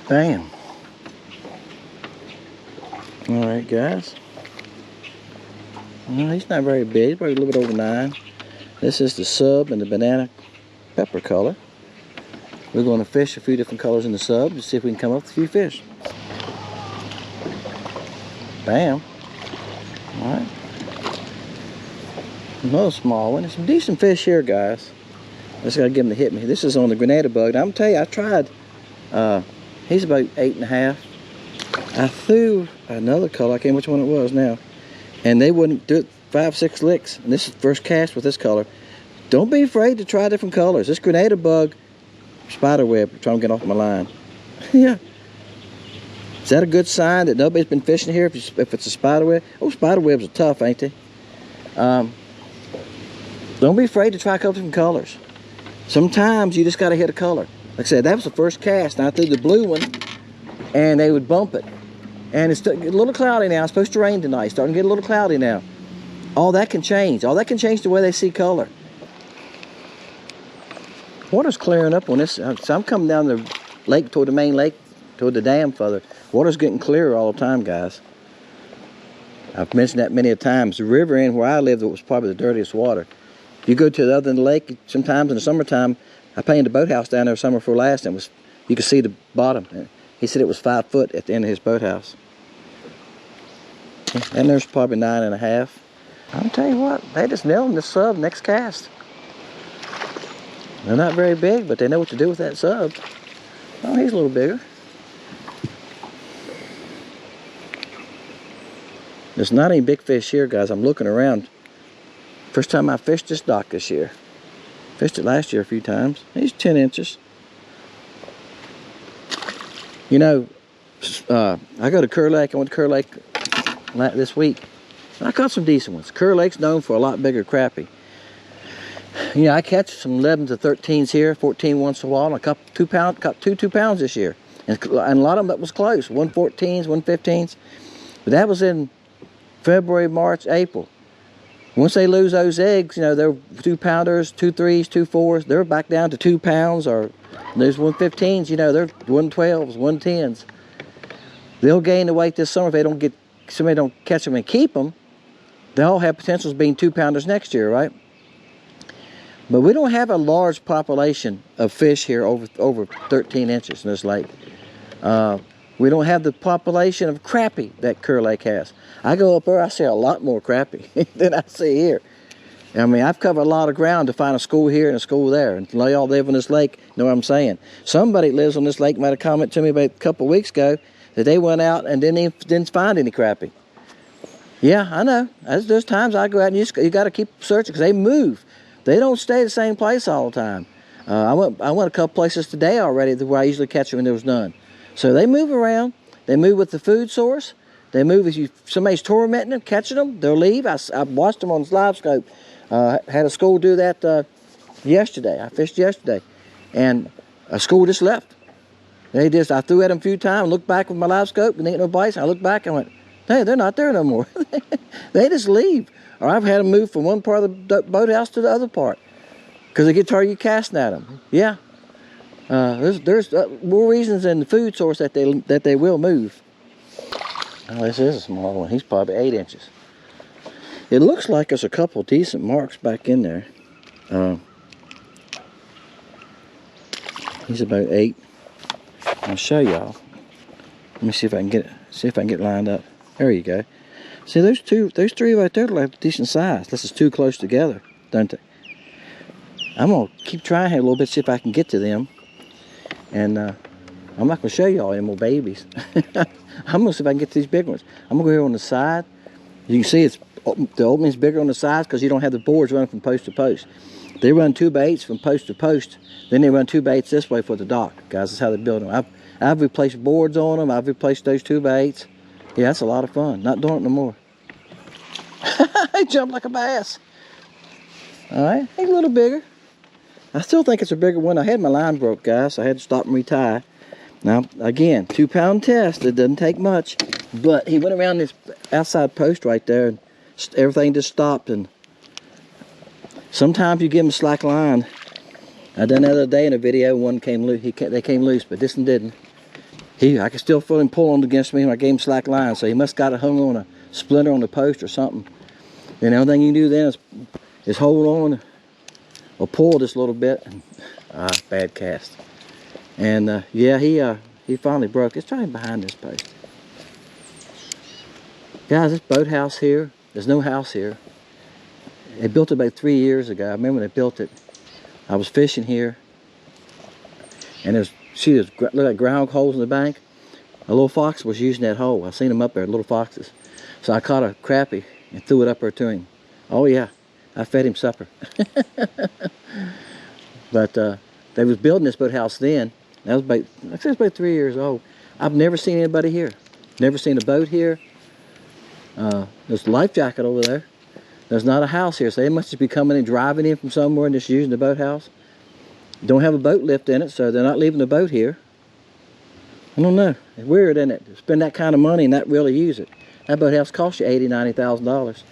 Bam. Alright guys. Well, he's not very big, he's probably a little bit over 9. This is the sub and the banana pepper color. We're going to fish a few different colors in the sub to see if we can come up with a few fish. Bam. Alright. Another small one. There's some decent fish here, guys. I just got to get him to hit me. This is on the granada bug. Now, I'm going to tell you, I tried, he's about 8.5. I threw another color, I can't remember which one it was now, and they wouldn't do it 5-6 licks. And this is the first cast with this color. Don't be afraid to try different colors. This granada bug, spider web, trying to get off my line. Yeah. Is that a good sign that nobody's been fishing here if it's a spider web? Oh, spider webs are tough, ain't they? Don't be afraid to try a couple different colors. Sometimes you just got to hit a color. Like I said, that was the first cast, and I threw the blue one, and they would bump it. And it's a little cloudy now. It's supposed to rain tonight. It's starting to get a little cloudy now. All that can change. All that can change the way they see color. Water's clearing up on this. So I'm coming down the lake toward the main lake, toward the dam further. Water's getting clearer all the time, guys. I've mentioned that many a times. The river in where I lived was probably the dirtiest water. If you go to the other end of the lake, sometimes in the summertime, I painted a boathouse down there summer before last, and you could see the bottom. He said it was 5 foot at the end of his boathouse. And there's probably 9.5. I'll tell you what, they just nailed them this sub next cast. They're not very big, but they know what to do with that sub. Oh, he's a little bigger. There's not any big fish here, guys. I'm looking around. First time I fished this dock this year. Fished it last year a few times. He's 10 inches. You know, I go to Kerr Lake. I went to Kerr Lake this week. And I caught some decent ones. Kerr Lake's known for a lot bigger crappie. You know, I catch some 11s to 13s here, 14 once in a while, and I caught 2 pounds this year. And a lot of them that was close, 114s, 115s. But that was in February, March, April. Once they lose those eggs, you know, they're 2 pounders, 2 3s, 2 4s, they're back down to 2 pounds, or those 115s, you know, they're 112s, 110s. They'll gain the weight this summer if somebody don't catch them and keep them. They'll have potentials being 2 pounders next year, right? But we don't have a large population of fish here over 13 inches in this lake. We don't have the population of crappie that Kerr Lake has. I go up there, I see a lot more crappie than I see here. I mean, I've covered a lot of ground to find a school here and a school there. And y'all live on this lake, know what I'm saying. Somebody that lives on this lake made a comment to me about a couple of weeks ago that they went out and didn't find any crappie. Yeah, I know. There's times I go out and you got to keep searching because they move. They don't stay the same place all the time. I went a couple places today already where I usually catch them and there was none. So they move around. They move with the food source. They move if somebody's tormenting them, catching them, they'll leave. I watched them on the live scope. Had a school do that yesterday. I fished yesterday. And a school just left. I threw at them a few times, looked back with my live scope, and they ain't no bites. I looked back and went, hey, they're not there no more. They just leave. Or I've had them move from one part of the boathouse to the other part because they get tired of you casting at them. Yeah. There's more reasons than the food source that they will move. Oh, this is a small one. He's probably 8 inches. It looks like there's a couple decent marks back in there. He's about 8. I'll show y'all. Let me see if I can get lined up. There you go. See those 3 right there look like decent size. This is too close together, don't they? I'm gonna keep trying here a little bit, see if I can get to them. And I'm not gonna show y'all any more babies. I'm gonna see if I can get to these big ones. I'm gonna go here on the side. You can see the opening's bigger on the sides because you don't have the boards running from post to post. They run 2 baits from post to post. Then they run 2 baits this way for the dock. Guys, that's how they build them. I've replaced boards on them. I've replaced those 2 baits. Yeah, that's a lot of fun. Not doing it no more. He jumped like a bass. All right, he's a little bigger. I still think it's a bigger one. I had my line broke, guys, so I had to stop and retie. Now, again, 2-pound test. It doesn't take much. But he went around this outside post right there, and everything just stopped. And sometimes you give him slack line. I done the other day in a video, one came loose. They came loose, but this one didn't. I could still feel him pulling against me when I gave him slack line, so he must got it hung on a splinter on the post or something. And the only thing you can do then is hold on or pull just a little bit. Bad cast. And yeah, he finally broke. It's right behind this post. Guys, this boathouse here, there's no house here. They built it about 3 years ago. I remember when they built it. I was fishing here, and look like ground holes in the bank. A little fox was using that hole. I seen them up there, little foxes. So I caught a crappie and threw it up there to him. Oh yeah, I fed him supper. But they was building this boathouse then. That was about 3 years old. I've never seen anybody here. Never seen a boat here. There's a life jacket over there. There's not a house here, so they must just be coming and driving in from somewhere and just using the boathouse. Don't have a boat lift in it, so they're not leaving the boat here. I don't know. It's weird, isn't it? To spend that kind of money and not really use it. That boathouse costs you $80,000, $90,000.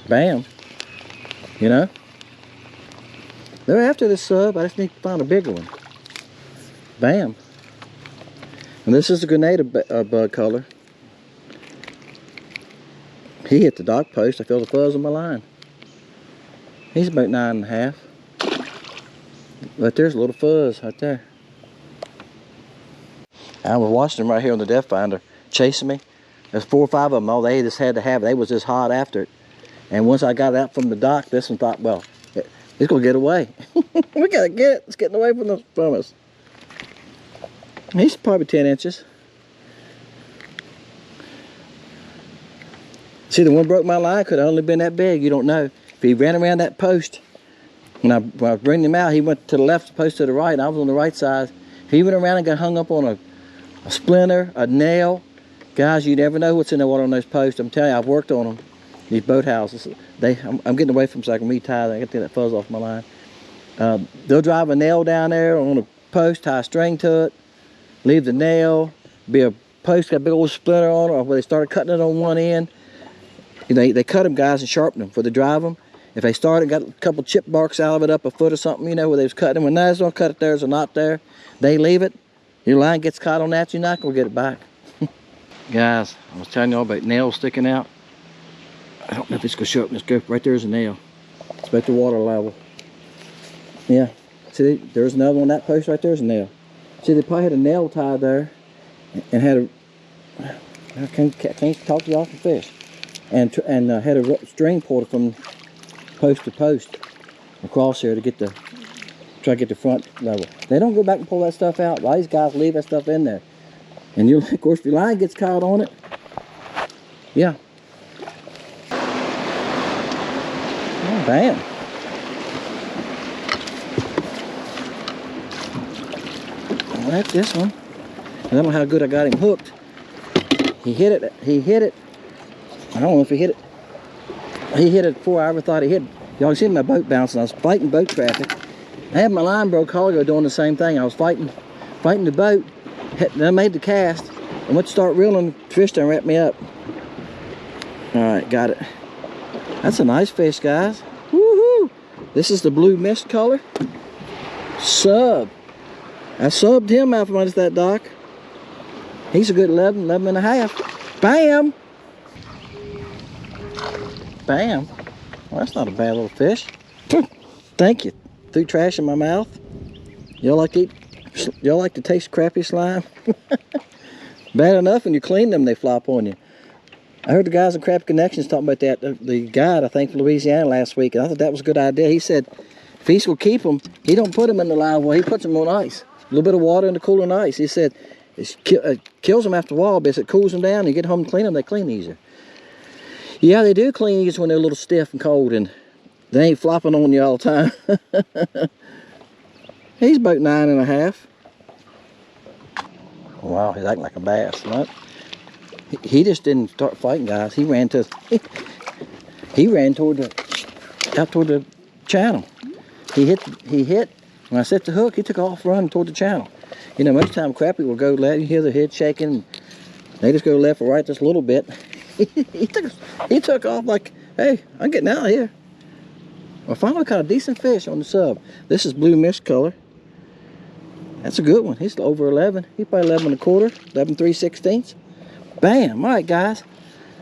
Bam. You know? They're after this sub. I just need to find a bigger one. Bam. And this is a grenade bug color. He hit the dock post. I feel the fuzz on my line. He's about 9.5. But there's a little fuzz right there. I was watching them right here on the depth finder, chasing me. There's 4 or 5 of them. Oh, they just had to have it. They was just hot after it. And once I got it out from the dock, this one thought, well, it's gonna get away. We gotta get it. It's getting away from us. He's probably 10 inches. See, the one broke my line could have only been that big. You don't know. If he ran around that post, when I was bringing him out, he went to the left, post to the right, and I was on the right side. If he went around and got hung up on a splinter, a nail, guys, you never know what's in the water on those posts. I'm telling you, I've worked on them. These boathouses. I'm getting away from them so I can retie. I got to get that fuzz off my line. They'll drive a nail down there on a post, tie a string to it, leave the nail, be a post got a big old splinter on it, or where they started cutting it on one end. They cut them, guys, and sharpen them before they drive them. If they started, got a couple chip marks out of it up a foot or something, you know, where they was cutting them. When there's no cut it there, there's a knot there. They leave it. Your line gets caught on that, you're not going to get it back. Guys, I was telling you all about nails sticking out. I don't know if it's going to show up in this scope. Right there's a nail. It's about the water level. Yeah. See, there's another one on that post right there's a nail. See, they probably had a nail tied there and had a... I can't talk to y'all from fish. And had a string pulled from post to post across here to try to get the front level. They don't go back and pull that stuff out. A lot of these guys leave that stuff in there. And of course, if your line gets caught on it, yeah. Oh, bam. Well, that's this one. I don't know how good I got him hooked. He hit it. I don't know if he hit it. He hit it before I ever thought he hit it. Y'all see my boat bouncing. I was fighting boat traffic. I had my line broke cargo doing the same thing. I was fighting the boat. Then I made the cast and went to start reeling. Fish done wrapped me up. All right, got it. That's a nice fish, guys. Woohoo! This is the blue mist color. Sub. I subbed him out from under that dock. He's a good 11 and a half. Bam! Bam. Well, that's not a bad little fish. Thank you. Threw trash in my mouth. Y'all like to taste crappie slime? Bad enough when you clean them, they flop on you. I heard the guys in Crappie Connections talking about that. The guide, I think, from Louisiana last week, and I thought that was a good idea. He said if he's going to keep them, he don't put them in the live well. He puts them on ice. A little bit of water in the cooler and ice. He said it kills them after a while, but as it cools them down, you get home and clean them, they clean easier. Yeah, they do clean easier when they're a little stiff and cold, and they ain't flopping on you all the time. He's about 9 and a half. Wow, he's acting like a bass, right? He just didn't start fighting, guys. He ran toward out toward the channel. He hit. When I set the hook, he took off running toward the channel. You know, most of the time crappie will go left. You hear the head shaking. They just go left or right just a little bit. he took off like, hey, I'm getting out of here. Well, finally caught a decent fish on the sub. This is blue mist color. That's a good one. He's over 11. He's probably 11 and a quarter, 11 3/16. Bam. All right, guys.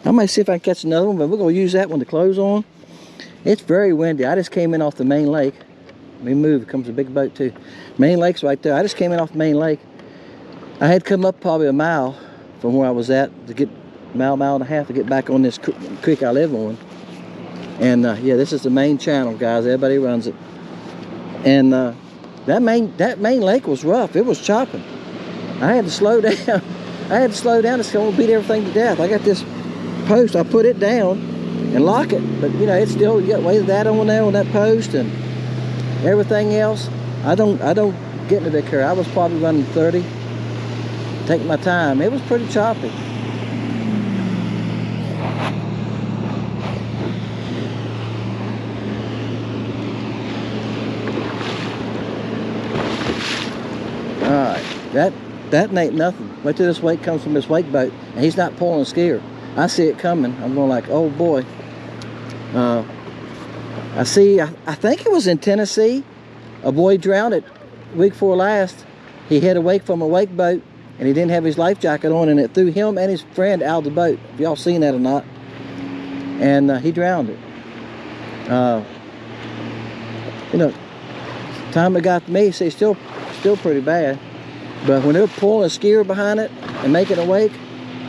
I might see if I can catch another one, but we're going to use that one to close on. It's very windy. I just came in off the main lake. Let me move. It comes a big boat too. Main lake's right there. I just came in off the main lake. I had come up probably a mile from where I was at to get mile and a half to get back on this creek I live on. And yeah, this is the main channel, guys. Everybody runs it. And that main lake was rough. It was chopping. I had to slow down. I had to slow down. It's going to beat everything to death. I got this post. I put it down and lock it, but you know, it's still, you got weight of that on there on that post and everything else. I don't get in a big current. I was probably running 30. Take my time. It was pretty choppy. Alright, that ain't nothing. Wait till this wake comes from this wake boat, and he's not pulling a skier. I see it coming. I'm going like, oh boy. I think it was in Tennessee. A boy drowned it week before last. He hit a wake from a wake boat, and he didn't have his life jacket on, and it threw him and his friend out of the boat. If y'all seen that or not. And he drowned it. You know, time it got to me, see, still pretty bad. But when they're pulling a skier behind it and making a wake,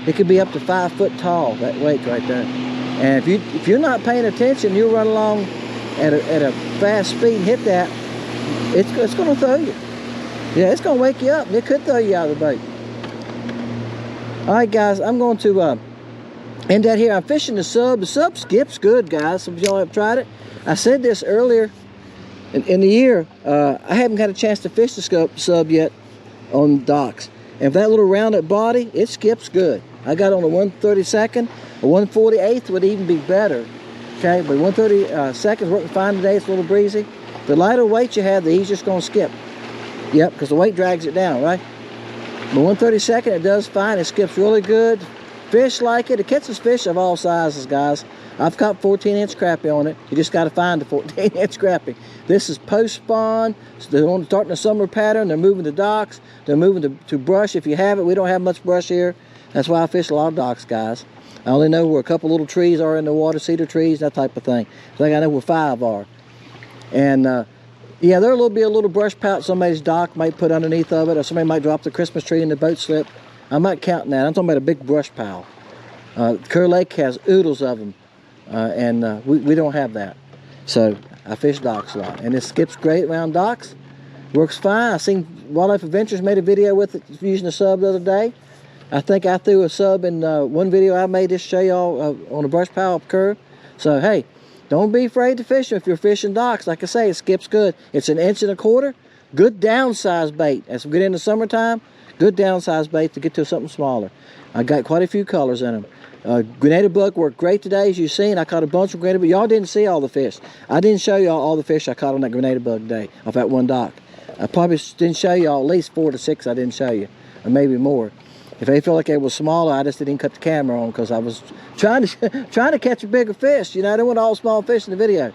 it could be up to 5 foot tall, that wake right there. And if you're not paying attention, you run along at a fast speed and hit that, it's going to throw you. Yeah, it's going to wake you up, and it could throw you out of the boat. All right, guys, I'm going to end that here. I'm fishing the sub. The sub skips good, guys. Some of y'all have tried it. I said this earlier in the year. I haven't had a chance to fish the sub yet on docks. And if that little rounded body, it skips good. I got on a 1/32, a 1/48 would even be better. Okay, but 1/32 working fine today. It's a little breezy. The lighter weight you have, the easier it's going to skip. Yep, because the weight drags it down, right? But 1/32, it does fine. It skips really good. Fish like it. It catches fish of all sizes, guys. I've caught 14-inch crappie on it. You just got to find the 14-inch crappie. This is post-spawn. So they're starting a summer pattern. They're moving to docks. They're moving to brush. If you have it, we don't have much brush here. That's why I fish a lot of docks, guys. I only know where a couple little trees are in the water, cedar trees, that type of thing. I think I know where 5 are. And yeah, there'll be a little brush pouch somebody's dock might put underneath of it, or somebody might drop the Christmas tree in the boat slip. I'm not counting that. I'm talking about a big brush pile. Kerr Lake has oodles of them, and we don't have that. So I fish docks a lot, and it skips great around docks. Works fine. I seen Wildlife Adventures made a video with it using a sub the other day. I think I threw a sub in one video I made, just show y'all on a brush pile up Kerr. So hey, don't be afraid to fish them if you're fishing docks. Like I say, it skips good. It's 1 1/4 inch. Good downsized bait. As we get into summertime, good downsized bait to get to something smaller. I got quite a few colors in them. Grenada bug worked great today, as you've seen. I caught a bunch of grenada bug. Y'all didn't see all the fish. I didn't show y'all all the fish I caught on that grenada bug today off that one dock. I probably didn't show y'all at least 4 to 6 I didn't show you, or maybe more. If they felt like it was smaller, I just didn't cut the camera on because I was trying to catch a bigger fish. You know, I don't want all small fish in the video.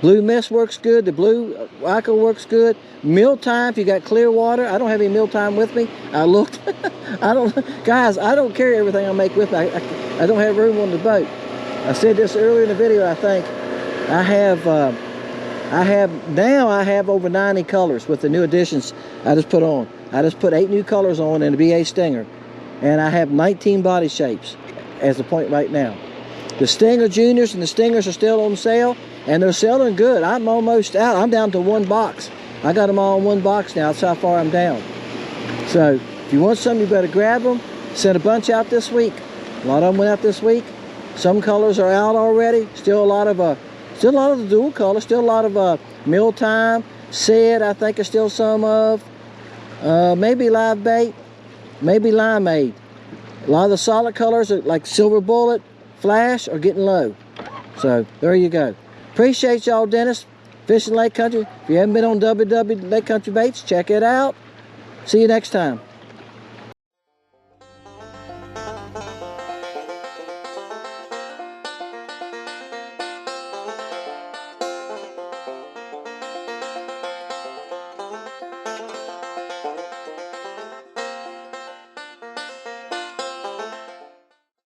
Blue mist works good. The blue Ico works good. Mealtime, if you got clear water. I don't have any mealtime with me. I looked. Guys, I don't carry everything I make with me. I don't have room on the boat. I said this earlier in the video, I think. I have over 90 colors with the new additions I just put on. I just put 8 new colors on in the BA Stinger. And I have 19 body shapes as the point right now. The Stinger Juniors and the Stingers are still on sale, and they're selling good. I'm almost out. I'm down to 1 box. I got them all in 1 box now. That's how far I'm down. So if you want some, you better grab them. Sent a bunch out this week. A lot of them went out this week. Some colors are out already. Still a lot of the dual colors. Still a lot of Mealtime, Sid. I think there's still some of. Maybe Live Bait. Maybe Limeade. A lot of the solid colors, like Silver Bullet, Flash, are getting low. So, there you go. Appreciate y'all, Dennis. Fishing Lake Country. If you haven't been on www.lakecountrybaits, check it out. See you next time.